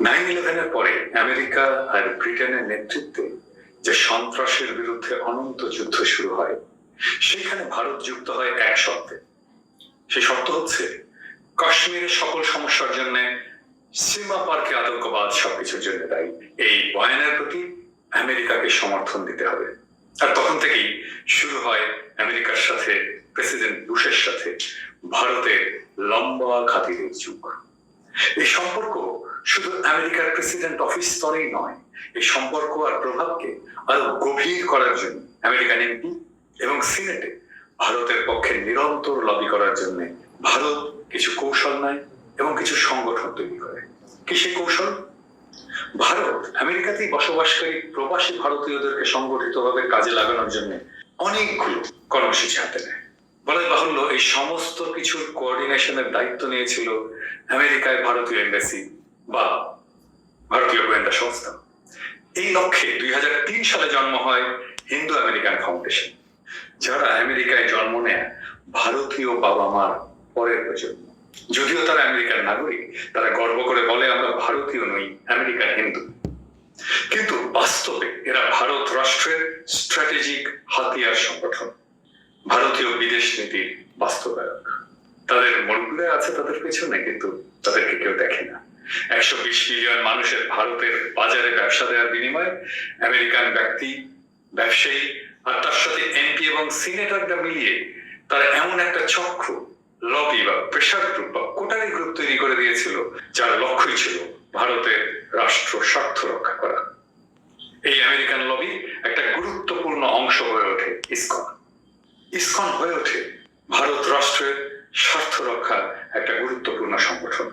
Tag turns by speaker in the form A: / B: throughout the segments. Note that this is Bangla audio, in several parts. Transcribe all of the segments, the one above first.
A: 9/11-এর পরে আমেরিকা আর ব্রিটেনের নেতৃত্বে যে সন্ত্রাসের বিরুদ্ধে অনন্ত যুদ্ধ শুরু হয়, সেখানে ভারত যুক্ত হয় এক শর্তে। সেই শর্ত হচ্ছে কাশ্মীরের সকল সমস্যার জন্য, সীমা পার্কে আতঙ্কবাদ সবকিছুর জন্য দায়ী, এই বয়ানের প্রতি আমেরিকাকে সমর্থন দিতে হবে। আর তখন থেকেই শুরু হয় আমেরিকার সাথে, প্রেসিডেন্ট বুশের সাথে ভারতের লম্বা খাতিরের যুগ। এই সম্পর্ক শুধু আমেরিকার প্রেসিডেন্ট অফিস স্তরেই নয়, এই সম্পর্ক আর প্রভাবকে আরো গভীর করার জন্য আমেরিকান এমপি এবং সিনেটে ভারতের পক্ষে নিরন্তর লবি করার জন্য ভারত কিছু কৌশল নেয় এবং কিছু সংগঠন তৈরি করে। কি সে কৌশল? ভারত আমেরিকাতেই বসবাসকারী প্রবাসী ভারতীয়দেরকে সংগঠিতভাবে কাজে লাগানোর জন্য অনেকগুলো কর্মসূচি হাতে নেয়। বলা বাহুল্য, এই সমস্ত কিছুর কোঅর্ডিনেশনের দায়িত্ব নিয়েছিল আমেরিকায় ভারতীয় এম্বাসি বা ভারতীয় গোয়েন্দা সংস্থা। এই লক্ষ্যে 2003 সালে জন্ম হয় হিন্দু আমেরিকান ফাউন্ডেশন, যারা আমেরিকায় জন্ম নেয় ভারতীয় বাবা মার পরের প্রজন্ম। যদিও তারা আমেরিকার নাগরিক, তারা গর্ব করে বলে আমরা ভারতীয় নই, আমেরিকান হিন্দু। কিন্তু বাস্তবে এরা ভারত রাষ্ট্রের স্ট্র্যাটেজিক হাতিয়ার সংগঠন, ভারতীয় বিদেশ নীতির বাস্তবায়ক। তাদের মুরব্বীরা আছে তাদের পেছনে, কিন্তু তাদেরকে কেউ দেখে না। 120 মিলিয়ন মানুষের ভারতের বাজারে ব্যবসা দেওয়ার বিনিময়ে আমেরিকান ব্যক্তি, ব্যবসায়ী আর তার সাথে এমপি এবং সিনেটররা মিলিয়ে তারা এমন একটা চক্র, লবি বা প্রেসার গ্রুপ বা কোটারি গ্রুপ তৈরি করে দিয়েছিল, যার লক্ষ্যই ছিল ভারতের রাষ্ট্র স্বার্থ রক্ষা করা। এই আমেরিকান লবি একটা গুরুত্বপূর্ণ অংশ হয়ে ওঠে ইসকন। ইসকন হয়ে ওঠে ভারত রাষ্ট্রের স্বার্থ রক্ষার একটা গুরুত্বপূর্ণ সংগঠন।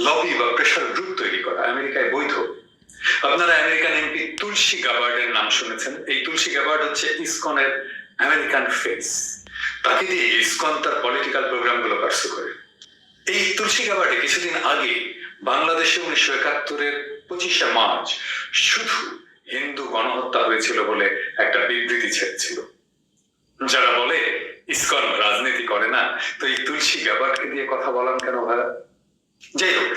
A: লবি বা প্রেসার গ্রুপ তৈরি করা আমেরিকায় বৈধ। আপনারা আমেরিকান এমপি তুলসী গাবার্ডের নাম শুনেছেন। এই তুলসী গাবার্ড হচ্ছে ইসকনের আমেরিকান ফেস। তাকে দিয়ে ইসকন তার পলিটিক্যাল প্রোগ্রাম গুলো পার্সু করে। এই তুলসী গাবার্ডে কিছুদিন আগে বাংলাদেশে 1971-এর 25শে মার্চ শুধু হিন্দু গণহত্যা হয়েছিল বলে একটা বিবৃতি ছেড়েছিল। যারা বলে ইসকন রাজনীতি করে না, তো এই তুলসী গাবার্ডকে দিয়ে কথা বলান কেন ভাইয়া? যাই হোক,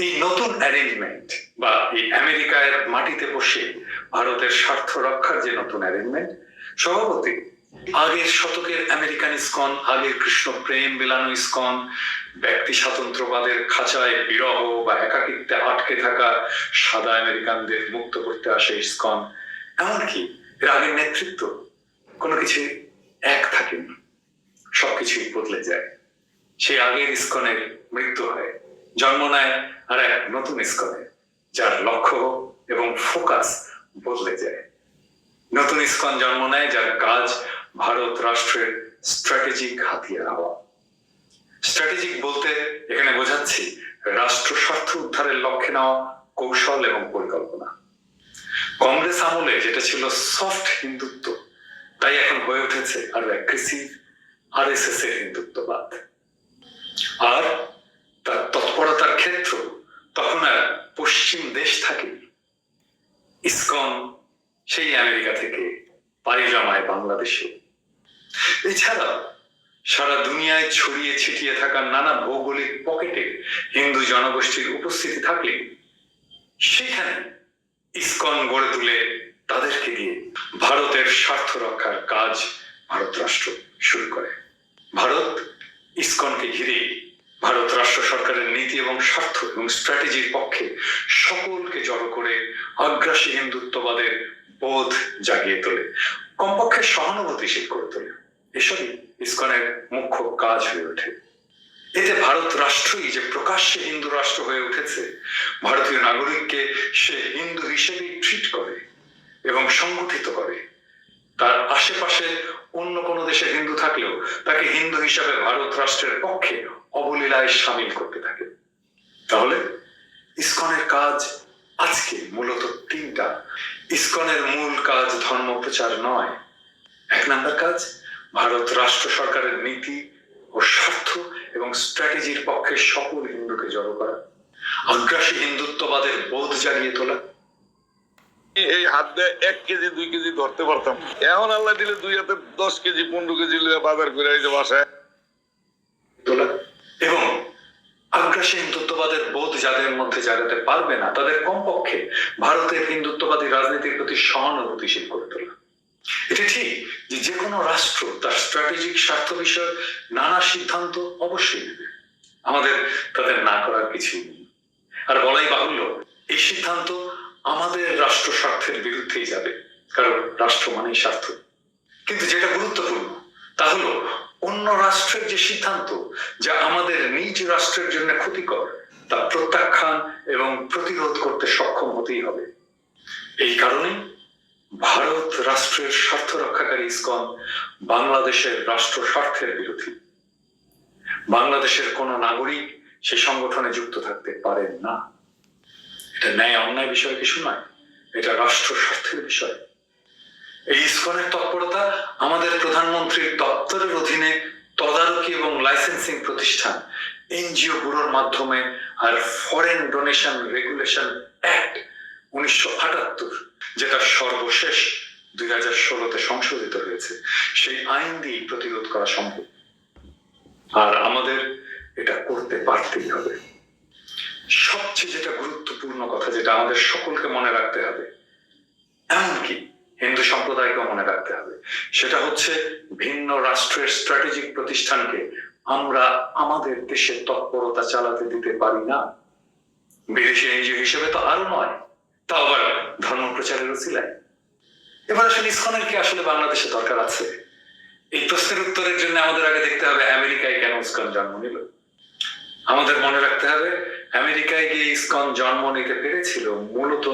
A: এই নতুন অ্যারেঞ্জমেন্ট বা এই আমেরিকার মাটিতে বসে ভারতের স্বার্থ রক্ষার যে নতুন অ্যারেঞ্জমেন্ট, স্বভাবতই আগের শতকের আমেরিকান ইসকন, আগের কৃষ্ণ প্রেম বিলানো ইসকন, ব্যক্তি স্বাতন্ত্র্যবাদের খাঁচায় বিরহ বা একাকিত্বে আটকে থাকা সাদা আমেরিকানদের মুক্ত করতে আসে ইসকন, এমনকি এর আগের নেতৃত্ব কোনো কিছু এক থাকেনি, সবকিছুই বদলে যায়। সেই আগের ইসকনের মৃত্যু হয়, জন্ম নেয় আর এক নতুন ইসকনের, যার লক্ষ্য এবং ফোকাস বদলে যায়। নতুন ইসকন জন্ম নেয় যার কাজ ভারত রাষ্ট্রের স্ট্র্যাটেজিক হাতিয়ার হওয়া। স্ট্র্যাটেজিক বলতে এখানে বোঝাচ্ছি রাষ্ট্র স্বার্থ উদ্ধারের লক্ষ্যে নেওয়া কৌশল এবং পরিকল্পনা। কংগ্রেস আমলে যেটা ছিল সফট হিন্দুত্ব, তাই এখন হয়ে উঠেছে আরো অ্যাগ্রেসিভ আরএসএস এর হিন্দুত্ববাদ। আর তার তৎপরতার ক্ষেত্র তখন আর পশ্চিম দেশ থাকে। ইসকন সেই আমেরিকা থেকে পাড়ি জমায় বাংলাদেশে। এছাড়া সারা দুনিয়ায় ছড়িয়ে ছিটিয়ে থাকা নানা ভৌগোলিক পকেটে হিন্দু জনগোষ্ঠীর উপস্থিতি থাকলে সেখানে ইসকন গড়ে তুলে তাদেরকে দিয়ে ভারতের স্বার্থ রক্ষার কাজ ভারত রাষ্ট্র শুরু করে। ভারত ইসকনকে ঘিরে ভারত রাষ্ট্র সরকারের নীতি এবং স্বার্থ এবং স্ট্র্যাটেজির পক্ষে সকলকে জড়ো করে আগ্রাসী হিন্দুত্ববাদের বোধ জাগিয়ে তোলে, কমপক্ষে সহানুভূতিশীল করে তোলে। এসবই ইসকনের মুখ্য কাজ হয়ে ওঠে। এতে ভারত রাষ্ট্রই যে প্রকাশ্যে হিন্দু রাষ্ট্র হয়ে উঠেছে, ভারতীয় নাগরিককে সে হিন্দু হিসেবেই ট্রিট করে এবং সংগঠিত করে। তার আশেপাশে অন্য কোনো দেশে হিন্দু থাকলেও তাকে হিন্দু হিসাবে ভারত রাষ্ট্রের পক্ষে অবলীলায় সামিল করতে থাকে। তাহলে ইসকনের কাজ আজকে মূলত তিনটা। ইসকনের মূল কাজ ধর্ম প্রচার নয়। 1 নম্বর কাজ ভারত রাষ্ট্র সরকারের নীতি ও স্বার্থ এবং স্ট্র্যাটেজির পক্ষে সকল হিন্দুকে জড়ো করা, আগ্রাসী হিন্দুত্ববাদের বোধ জাগিয়ে তোলা।
B: এই হাত দিয়ে 1 কেজি 2 কেজি ধরতে পারতাম, এখন আল্লাহ দিলে 2 হাতে 10 কেজি 15 কেজি বাজার করে এই যে বাসায়
A: তোলা এবং আগ্রাসী আগ্রাসী হিন্দুত্ববাদের বোধ যাদের মধ্যে জাগাতে পারবে না, তাদের কমপক্ষে ভারতের হিন্দুত্ববাদী রাজনীতির প্রতি সহানুভূতিশীল করে তোলা। এটা ঠিক যে যে কোনো রাষ্ট্র তার স্ট্র্যাটেজিক স্বার্থ বিষয়ক নানা সিদ্ধান্ত অবশ্যই নেবে, আমাদের তাদের না করার কিছুই নেই। আর বলাই বাহুল্য, এই সিদ্ধান্ত আমাদের রাষ্ট্র স্বার্থের বিরুদ্ধেই যাবে, কারণ রাষ্ট্র মানেই স্বার্থ। কিন্তু যেটা গুরুত্বপূর্ণ তা হলো অন্য রাষ্ট্রের যে সিদ্ধান্ত যা আমাদের নিজ রাষ্ট্রের জন্য ক্ষতিকর, তা প্রত্যাখ্যান এবং প্রতিরোধ করতে সক্ষম হতেই হবে। এই কারণে ভারত রাষ্ট্রের স্বার্থ রক্ষাকারী ইসকন বাংলাদেশের রাষ্ট্র স্বার্থের বিরোধী। বাংলাদেশের কোন নাগরিক সে সংগঠনে যুক্ত থাকতে পারেন না। এটা ন্যায় অন্যায় বিষয় কিছু নয়, এটা রাষ্ট্র স্বার্থের বিষয়। এই ইসকনের তৎপরতা আমাদের প্রধানমন্ত্রীর দপ্তরের অধীনে তদারকি এবং লাইসেন্সিং প্রতিষ্ঠান এনজিও ব্যুরোর মাধ্যমে আর ফরেন ডোনেশন রেগুলেশন অ্যাক্ট 1978, যেটা সর্বশেষ 2016-তে সংশোধিত হয়েছে, সেই আইন দিয়ে প্রতিরোধ করা সম্ভব। আর আমাদের এটা করতে পারতেই হবে। সবচেয়ে যেটা গুরুত্বপূর্ণ কথা, যেটা আমাদের সকলকে মনে রাখতে হবে, এমনকি হিন্দু সম্প্রদায়কে মনে রাখতে হবে, সেটা হচ্ছে ভিন্ন রাষ্ট্রের স্ট্র্যাটেজিক প্রতিষ্ঠানকে আমরা আমাদের দেশে তৎপরতা চালাতে দিতে পারি না। বিদেশি এনজিও হিসেবে তো আরো নয়, তা আবার ধর্ম প্রচারের উছিলায়। এবার আসলে ইসকনের কি আসলে বাংলাদেশে দরকার আছে? এই প্রশ্নের উত্তরের জন্য আমাদের আগে দেখতে হবে আমেরিকায় কেন ইসকন জন্ম নিল। আমাদের মনে রাখতে হবে আমেরিকায় গিয়ে ইসকন জন্ম নিতে পেরেছিল মূলত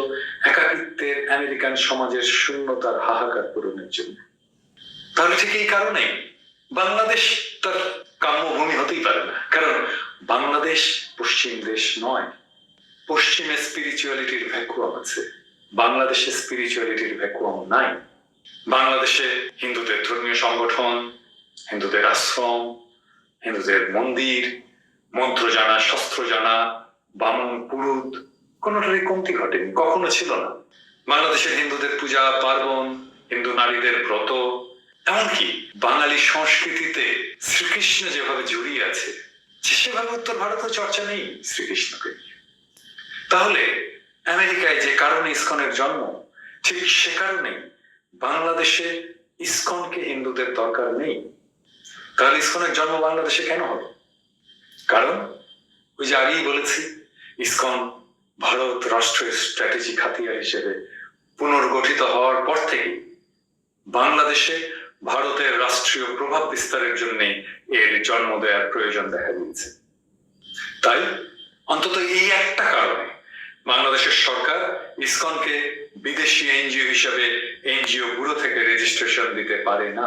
A: একাকিত্বের আমেরিকান সমাজের শূন্যতার হাহাকার পূরণের জন্য। তাহলে ঠিক এই কারণে বাংলাদেশ তার কাম্যভূমি হতেই পারে না, কারণ বাংলাদেশ পশ্চিম দেশ নয়। পশ্চিমে স্পিরিচুয়ালিটির ভ্যাকুয়াম আছে, বাংলাদেশে স্পিরিচুয়ালিটির ভ্যাকুয়াম নাই। বাংলাদেশে হিন্দুদের ধর্মীয় সংগঠন, হিন্দুদের আশ্রম, হিন্দুদের মন্দির, মন্ত্র জানা, শস্ত্র জানা, বামন পুরুত, কোনোটারই কমতি ঘটেনি, কখনো ছিল না। বাংলাদেশের হিন্দুদের পূজা পার্বণ, হিন্দু নারীদের ব্রত, এমনকি বাঙালি সংস্কৃতিতে শ্রীকৃষ্ণ যেভাবে জড়িয়ে আছে, সেভাবে উত্তর ভারতের চর্চা নেই শ্রীকৃষ্ণকে নিয়ে। তাহলে আমেরিকায় যে কারণে ইসকনের জন্ম, ঠিক সে কারণে বাংলাদেশে ইসকনকে হিন্দুদের দরকার নেই। তাহলে ইসকনের জন্ম বাংলাদেশে কেন হলো? কারণ ওই যে আগেই বলেছি, ইসকন ভারত রাষ্ট্রের স্ট্র্যাটেজিক হাতিয়ার হিসেবে পুনর্গঠিত হওয়ার পর থেকে বাংলাদেশে ভারতের রাষ্ট্রীয় প্রভাব বিস্তারের জন্য এর জন্ম দেওয়ার প্রয়োজন দেখা দিয়েছে। তাই অন্তত এই একটা কারণে বাংলাদেশের সরকার ইসকনকে বিদেশি এনজিও হিসেবে এনজিও ব্যুরো থেকে রেজিস্ট্রেশন দিতে পারে না।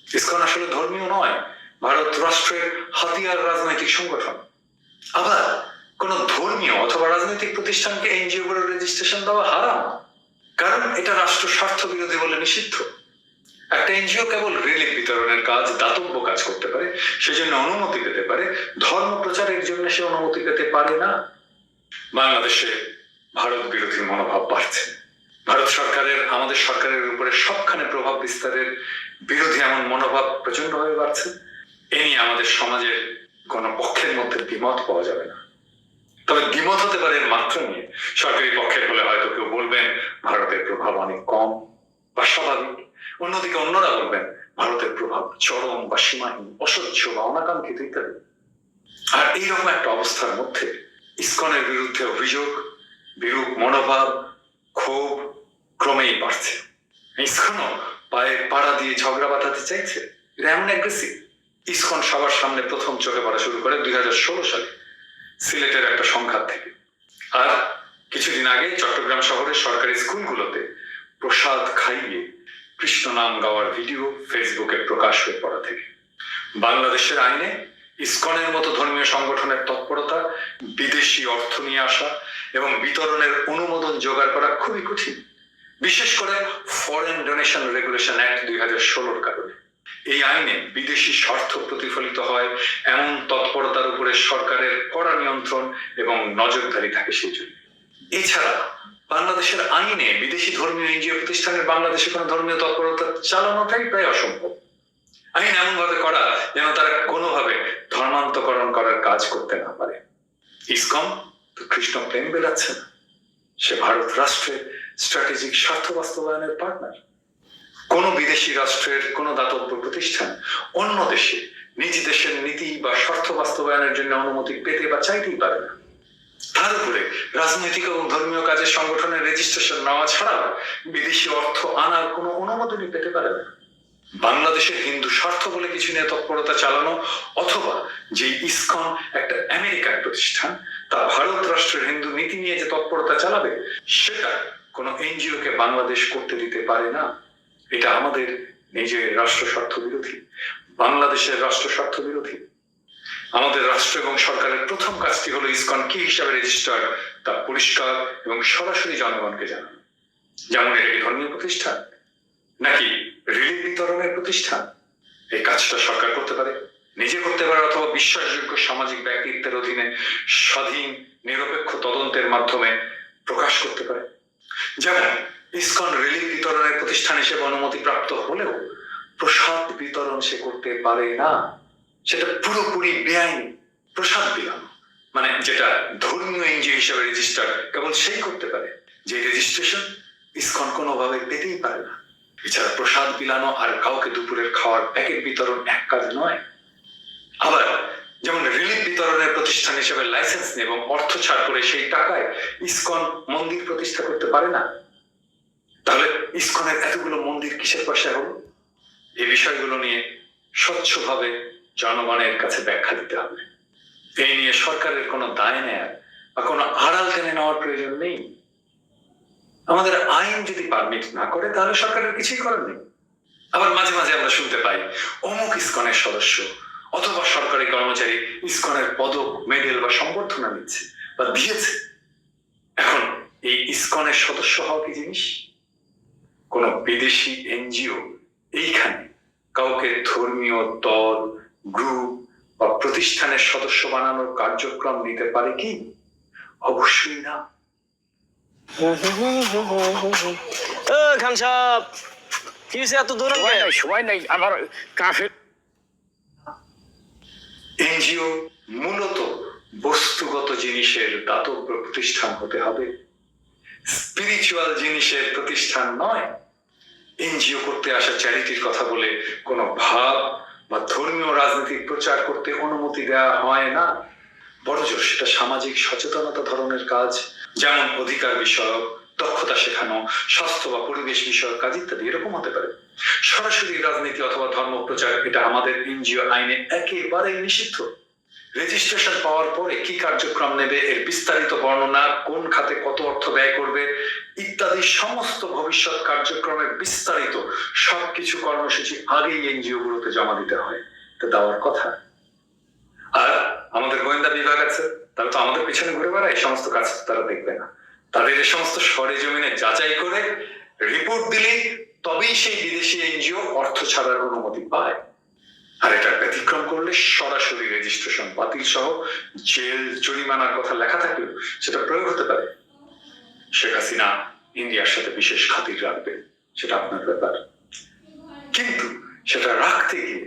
A: ইসকন আসলে ধর্মীয় নয়, ভারত রাষ্ট্রের হাতিয়ার রাজনৈতিক সংগঠন। আবার কোন ধর্মীয় অথবা রাজনৈতিক প্রতিষ্ঠানকে এনজিও ব্যুরো রেজিস্ট্রেশন দেওয়া হারাম, কারণ এটা রাষ্ট্র স্বার্থ বিরোধী বলে নিষিদ্ধ। একটা এনজিও কেবল রিলিফ বিতরণের কাজ, দাতব্য কাজ করতে পারে, সেজন্য অনুমতি পেতে পারে, ধর্ম প্রচারের জন্য সে অনুমতি পেতে পারে না। বাংলাদেশে ভারত বিরোধী মনোভাব বাড়ছে। ভারত সরকারের আমাদের সরকারের উপরে সবখানে প্রভাব বিস্তারের বিরোধী এমন মনোভাব প্রচন্ড হয়ে বাড়ছে। এ নিয়ে আমাদের সমাজের কোন পক্ষের মধ্যে দ্বিমত পাওয়া যাবে না। তবে দ্বিমত হতে পারে এর মাত্রা নিয়ে। সরকারি পক্ষের হলে হয়তো কেউ বলবেন ভারতের প্রভাব অনেক কম বা স্বাভাবিক, অন্যদিকে অন্যরা বলবেন ভারতের প্রভাব চরম বা সীমাহীন, অসহ্য বা অনাকাঙ্ক্ষিত ইত্যাদি। আর এইরকম একটা অবস্থার মধ্যে ইসকনের বিরুদ্ধে অভিযোগ, বিরূপ মনোভাব, ক্ষোভ ক্রমেই বাড়ছে। ইসকনও পায়ে পাড়া দিয়ে ঝগড়া বাঁধাতে চাইছে, এটা এমন অ্যাগ্রেসিভ। ইসকন সবার সামনে প্রথম চোখে পড়া শুরু করে 2016 সালে সিলেটের একটা সংঘাত থেকে। আর কিছুদিন আগে চট্টগ্রাম শহরের সরকারি স্কুলগুলোতে প্রসাদ খাইয়ে কৃষ্ণ নাম গাওয়ার ভিডিও ফেসবুকে প্রকাশ হয়ে পড়া থেকে। বাংলাদেশের আইনে ইসকনের মতো ধর্মীয় সংগঠনের তৎপরতা, বিদেশি অর্থ নিয়ে আসা এবং বিতরণের অনুমোদন জোগাড় করা খুবই কঠিন, বিশেষ করে ফরেন ডোনেশন রেগুলেশন অ্যাক্ট 2016-র কারণে। এই আইনে বিদেশি স্বার্থ প্রতিফলিত হয় এমন তৎপরতার উপরে সরকারের কড়া নিয়ন্ত্রণ এবং নজরদারি থাকে সেই জন্য। এছাড়া বাংলাদেশের আইনে বিদেশি ধর্মীয় এনজিও প্রতিষ্ঠানের বাংলাদেশে কোনো ধর্মীয় তৎপরতা চালানোটাই প্রায় অসম্ভব। আইন এমন ভাবে করা যেন তারা কোনোভাবে ধর্মান্তকরণ করার কাজ কাজ করতে না পারে। ইসকন তো কৃষ্ণ প্রেম বেড়াচ্ছে না, সে ভারত রাষ্ট্রের স্ট্র্যাটেজিক স্বার্থ বাস্তবায়নের পার্টনার। কোন বিদেশি রাষ্ট্রের কোন দাতব্য প্রতিষ্ঠান অন্য দেশে নিজ দেশের নীতি বা স্বার্থ বাস্তবায়নের জন্য অনুমতি পেতে বা চাইতেই পারে না। তার উপরে রাজনৈতিক এবং ধর্মীয় কাজের সংগঠনের রেজিস্ট্রেশন নেওয়া ছাড়া বিদেশি অর্থ আনার কোনো অনুমোদনই পেতে পারে না। বাংলাদেশের হিন্দু স্বার্থ বলে কিছু নিয়ে তৎপরতা চালানো, অথবা যে ইসকন একটা আমেরিকান প্রতিষ্ঠান, তা ভারত রাষ্ট্রের হিন্দু নীতি নিয়ে যে তৎপরতা চালাবে, সেটা কোনো এনজিও কে বাংলাদেশ করতে দিতে পারে না। এটা আমাদের নিজের রাষ্ট্র স্বার্থ বিরোধী, বাংলাদেশের রাষ্ট্র স্বার্থ বিরোধী। আমাদের রাষ্ট্র এবং সরকারের প্রথম কাজটি হলো ইসকন কি হিসাবে রেজিস্টার তা পরিষ্কার এবং সরাসরি জনগণকে জানানো। যেমন এটি ধর্মীয় প্রতিষ্ঠান নাকি রিলিফ বিতরণের প্রতিষ্ঠান, এই কাজটা সরকার করতে পারে, নিজে করতে পারে, অথবা বিশ্বাসযোগ্য সামাজিক ব্যক্তিত্বের অধীনে স্বাধীন নিরপেক্ষ তদন্তের মাধ্যমে প্রকাশ করতে পারে। যেমন ইসকন রিলিফ বিতরণের প্রতিষ্ঠান হিসেবে অনুমতি প্রাপ্ত হলেও প্রসাদ বিতরণ সে করতে পারে না, সেটা পুরোপুরি বেআইনি। প্রসাদ বিলানো মানে যেটা ধর্মীয় এনজিও হিসেবে রেজিস্টার কেবল সেই করতে পারে, যে রেজিস্ট্রেশন ইসকন কোনোভাবে পেতেই পারে না। এছাড়া প্রসাদ বিলানো আর কাউকে দুপুরের খাওয়ার প্যাকেট বিতরণ এক কাজ নয়। আবার যেমন রিলিফ বিতরণের প্রতিষ্ঠান হিসেবে লাইসেন্স নিয়ে এবং অর্থ ছাড় করে সেই টাকায় ইসকন মন্দির প্রতিষ্ঠা করতে পারে না। তাহলে ইসকনের এতগুলো মন্দির কিসের পয়সায় হলো? এই বিষয়গুলো নিয়ে স্বচ্ছভাবে জনগণের কাছে ব্যাখ্যা দিতে হবে। এই নিয়ে সরকারের কোনো দায় নেয়ার বা কোনো আড়াল টেনে নেওয়ার প্রয়োজন নেই। আমাদের আইন যদি পারমিট না করে তাহলে সরকারের কিছুই করার নেই। আবার মাঝে মাঝে আমরা শুনতে পাই অমুক ইসকনের সদস্য অথবা সরকারি কর্মচারী ইসকনের পদক, মেডেল বা সম্বর্ধনা নিচ্ছে বা দিয়েছে। এখন এই ইসকনের সদস্য হওয়া কি জিনিস? কোন বিদেশি এনজিও এইখানে কাউকে ধর্মীয় দল, গ্রুপ বা প্রতিষ্ঠানের সদস্য বানানোর কার্যক্রম নিতে পারে কি? অবশ্যই না।
C: খান সাহেব, কি হয়েছে এত দূর?
D: সময় নেই আমার কাফের।
A: এনজিও মূলত বস্তুগত জিনিসের দাতব্য প্রতিষ্ঠান হতে হবে, স্পিরিচুয়াল জিনিসের প্রতিষ্ঠান নয়। এনজিও করতে আসা চ্যারিটির কথা বলে কোনো ভাব বা ধর্মীয় রাজনীতির প্রচার করতে অনুমতি দেওয়া হয় না, বড়জোর সেটা সামাজিক সচেতনতা ধরনের কাজ, যেমন অধিকার বিষয়ক, দক্ষতা শেখানো, স্বাস্থ্য বা পরিবেশ বিষয়ক কাজ ইত্যাদি এরকম হতে পারে। সরাসরি রাজনীতি অথবা ধর্ম প্রচার এটা আমাদের এনজিও আইনে একেবারেই নিষিদ্ধ। রেজিস্ট্রেশন পাওয়ার পরে কি কার্যক্রম নেবে, এর বিস্তারিত বর্ণনা, কোন খাতে কত অর্থ ব্যয় করবে ইত্যাদি সমস্ত ভবিষ্যৎ কার্যক্রমের বিস্তারিত সবকিছু কর্মসূচি আগেই এনজিও গুলোতে জমা দিতে হয়, তো দেওয়ার কথা। আর আমাদের গোয়েন্দা বিভাগ আছে, তারা তো আমাদের পিছনে ঘুরে বেড়ায়, এই সমস্ত কাজ তারা দেখবে না। তাদের এই সমস্ত সরেজমিনে যাচাই করে রিপোর্ট দিলেই তবেই সেই বিদেশি এনজিও অর্থ ছাড়ার অনুমতি পায়। আর এটা ব্যতিক্রম করলে সরাসরি রেজিস্ট্রেশন বাতিল সহ জেল, জরিমানার কথা লেখা থাকলেও সেটা প্রয়োগ হতে পারে। শেখ হাসিনা ইন্ডিয়ার সাথে বিশেষ খাতির রাখবে, সেটা আপনার ব্যাপার, কিন্তু সেটা রাখতে গিয়ে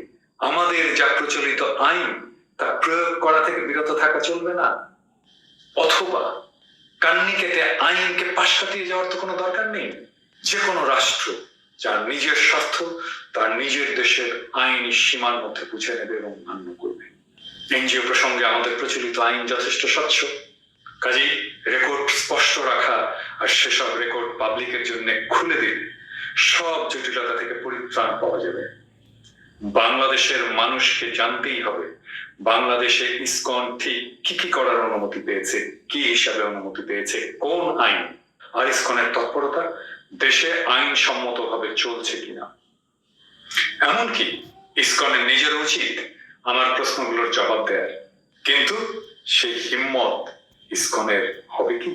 A: আমাদের যা প্রচলিত আইন তা প্রয়োগ করা থেকে বিরত থাকা চলবে না। অথবা কান্নি কেটে আইনকে পাশ কাটিয়ে যাওয়ার তো কোনো দরকার নেই। যে কোনো রাষ্ট্র যার নিজের স্বার্থ তার নিজের দেশের আইনি সীমার মধ্যে বুঝে নেবে এবং মান্য করবে। এনজিও প্রসঙ্গে আমাদের প্রচলিত আইন যথেষ্ট স্বচ্ছ, কাজেই রেকর্ড স্পষ্ট রাখা আর সেসব রেকর্ড পাবলিকের জন্য খুলে দিলে সব জটিলতা থেকে পরিত্রাণ পাওয়া যাবে। বাংলাদেশের মানুষকে জানতেই হবে বাংলাদেশে ইসকন ঠিক কি কি করার অনুমতি পেয়েছে, কি হিসাবে অনুমতি পেয়েছে, কোন আইন, আর ইসকনের তৎপরতা দেশে আইনসম্মত ভাবে চলছে কিনা। এমনকি ইসকনের নিজের উচিত আমার প্রশ্নগুলোর জবাব দেয়ার, কিন্তু সেই হিম্মত ইসকনের হবে কি?